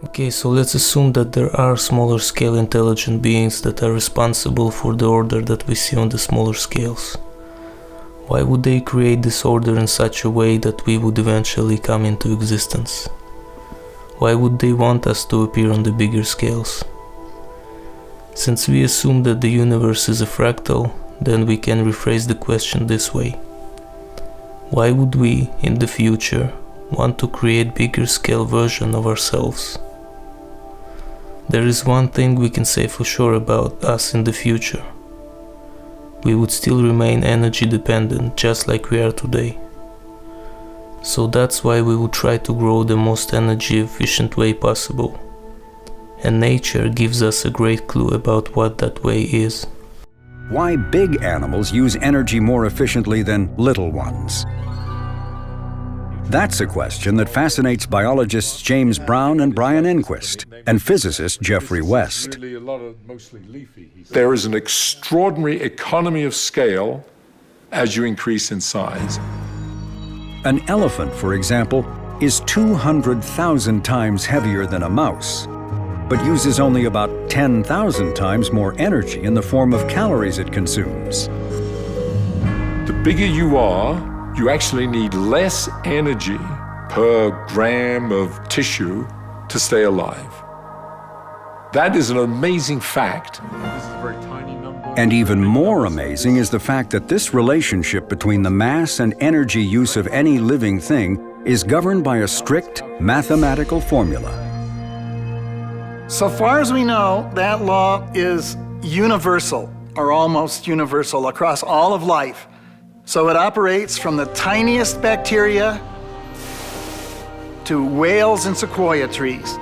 Okay, so let's assume that there are smaller scale intelligent beings that are responsible for the order that we see on the smaller scales. Why would they create this order in such a way that we would eventually come into existence? Why would they want us to appear on the bigger scales? Since we assume that the universe is a fractal, then we can rephrase the question this way. Why would we, in the future, want to create bigger scale version of ourselves? There is one thing we can say for sure about us in the future. We would still remain energy dependent, just like we are today. So that's why we would try to grow the most energy efficient way possible. And nature gives us a great clue about what that way is. Why big animals use energy more efficiently than little ones? That's a question that fascinates biologists James Brown and Brian Enquist, and physicist Jeffrey West. There is an extraordinary economy of scale as you increase in size. An elephant, for example, is 200,000 times heavier than a mouse, but uses only about 10,000 times more energy in the form of calories it consumes. The bigger you are, you actually need less energy per gram of tissue to stay alive. That is an amazing fact. This is a very tiny number. And even more amazing is the fact that this relationship between the mass and energy use of any living thing is governed by a strict mathematical formula. So far as we know, that law is universal, or almost universal, across all of life. So it operates from the tiniest bacteria to whales and sequoia trees.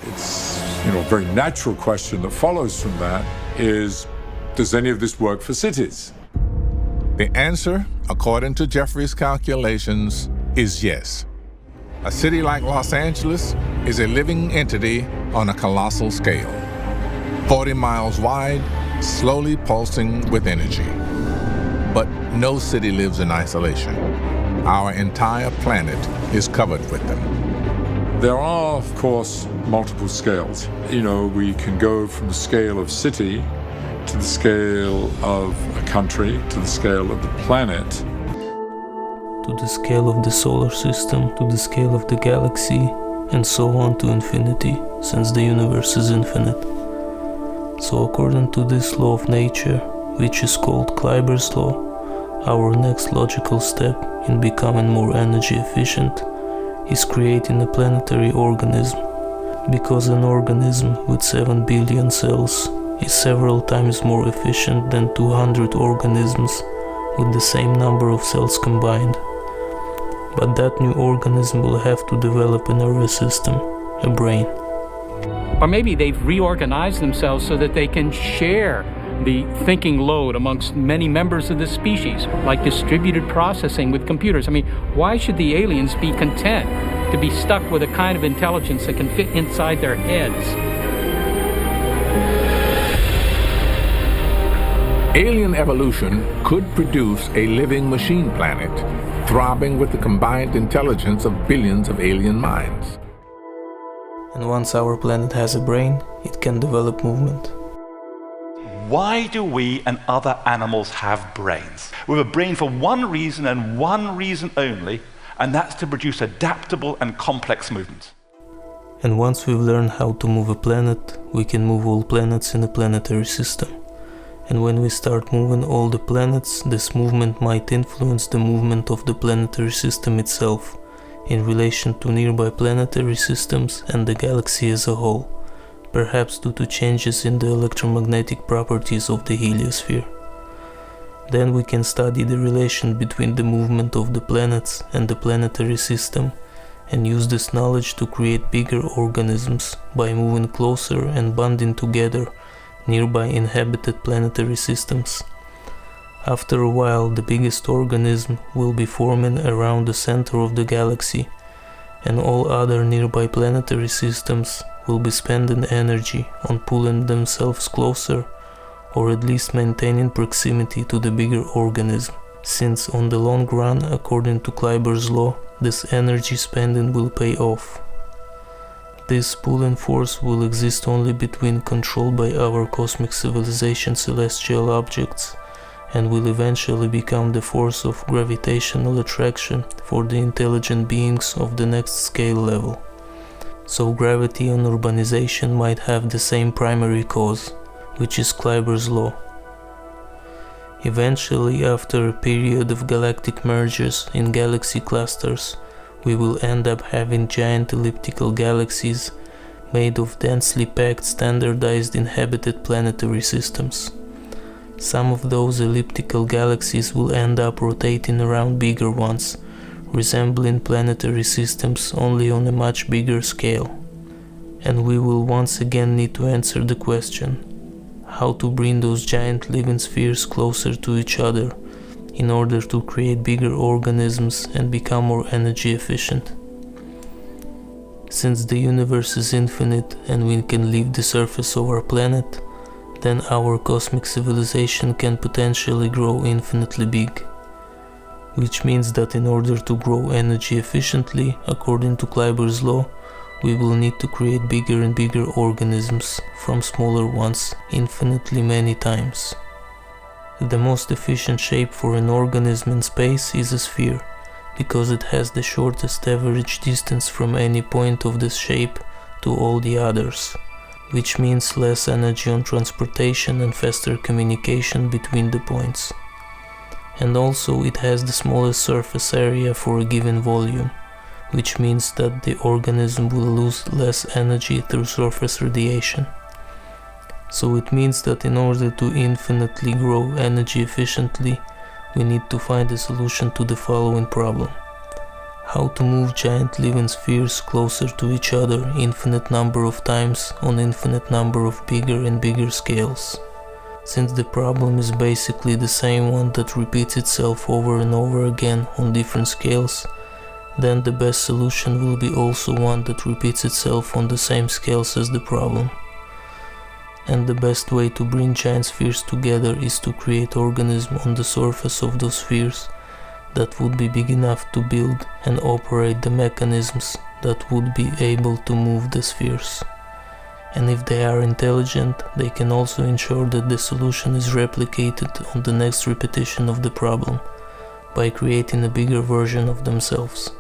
It's, a very natural question that follows from that is, does any of this work for cities? The answer, according to Jeffrey's calculations, is yes. A city like Los Angeles is a living entity on a colossal scale, 40 miles wide, slowly pulsing with energy. But no city lives in isolation. Our entire planet is covered with them. There are, of course, multiple scales. We can go from the scale of city to the scale of a country, to the scale of the planet, to the scale of the solar system, to the scale of the galaxy, and so on to infinity, since the universe is infinite. So according to this law of nature, which is called Kleiber's law, our next logical step in becoming more energy efficient is creating a planetary organism, because an organism with 7 billion cells is several times more efficient than 200 organisms with the same number of cells combined. But that new organism will have to develop a nervous system, a brain. Or maybe they've reorganized themselves so that they can share the thinking load amongst many members of the species, like distributed processing with computers. Why should the aliens be content to be stuck with a kind of intelligence that can fit inside their heads? Alien evolution could produce a living machine planet, throbbing with the combined intelligence of billions of alien minds. And once our planet has a brain, it can develop movement. Why do we and other animals have brains? We have a brain for one reason and one reason only, and that's to produce adaptable and complex movements. And once we've learned how to move a planet, we can move all planets in a planetary system. And when we start moving all the planets, this movement might influence the movement of the planetary system itself, in relation to nearby planetary systems and the galaxy as a whole, perhaps due to changes in the electromagnetic properties of the heliosphere. Then we can study the relation between the movement of the planets and the planetary system, and use this knowledge to create bigger organisms by moving closer and bonding together nearby inhabited planetary systems. After a while, the biggest organism will be forming around the center of the galaxy, and all other nearby planetary systems will be spending energy on pulling themselves closer, or at least maintaining proximity to the bigger organism, since on the long run, according to Kleiber's law, this energy spending will pay off. This pulling force will exist only between controlled by our cosmic civilization celestial objects, and will eventually become the force of gravitational attraction for the intelligent beings of the next scale level. So gravity and urbanization might have the same primary cause, which is Kleiber's law. Eventually, after a period of galactic mergers in galaxy clusters, we will end up having giant elliptical galaxies made of densely packed standardized inhabited planetary systems. Some of those elliptical galaxies will end up rotating around bigger ones, resembling planetary systems only on a much bigger scale. And we will once again need to answer the question: how to bring those giant living spheres closer to each other in order to create bigger organisms and become more energy efficient. Since the universe is infinite and we can leave the surface of our planet, then our cosmic civilization can potentially grow infinitely big. Which means that in order to grow energy efficiently, according to Kleiber's law, we will need to create bigger and bigger organisms from smaller ones infinitely many times. The most efficient shape for an organism in space is a sphere, because it has the shortest average distance from any point of this shape to all the others, which means less energy on transportation and faster communication between the points. And also it has the smallest surface area for a given volume, which means that the organism will lose less energy through surface radiation. So it means that in order to infinitely grow energy efficiently, we need to find a solution to the following problem: how to move giant living spheres closer to each other infinite number of times on infinite number of bigger and bigger scales. Since the problem is basically the same one that repeats itself over and over again on different scales, then the best solution will be also one that repeats itself on the same scales as the problem. And the best way to bring giant spheres together is to create organisms on the surface of those spheres that would be big enough to build and operate the mechanisms that would be able to move the spheres. And if they are intelligent, they can also ensure that the solution is replicated on the next repetition of the problem, by creating a bigger version of themselves.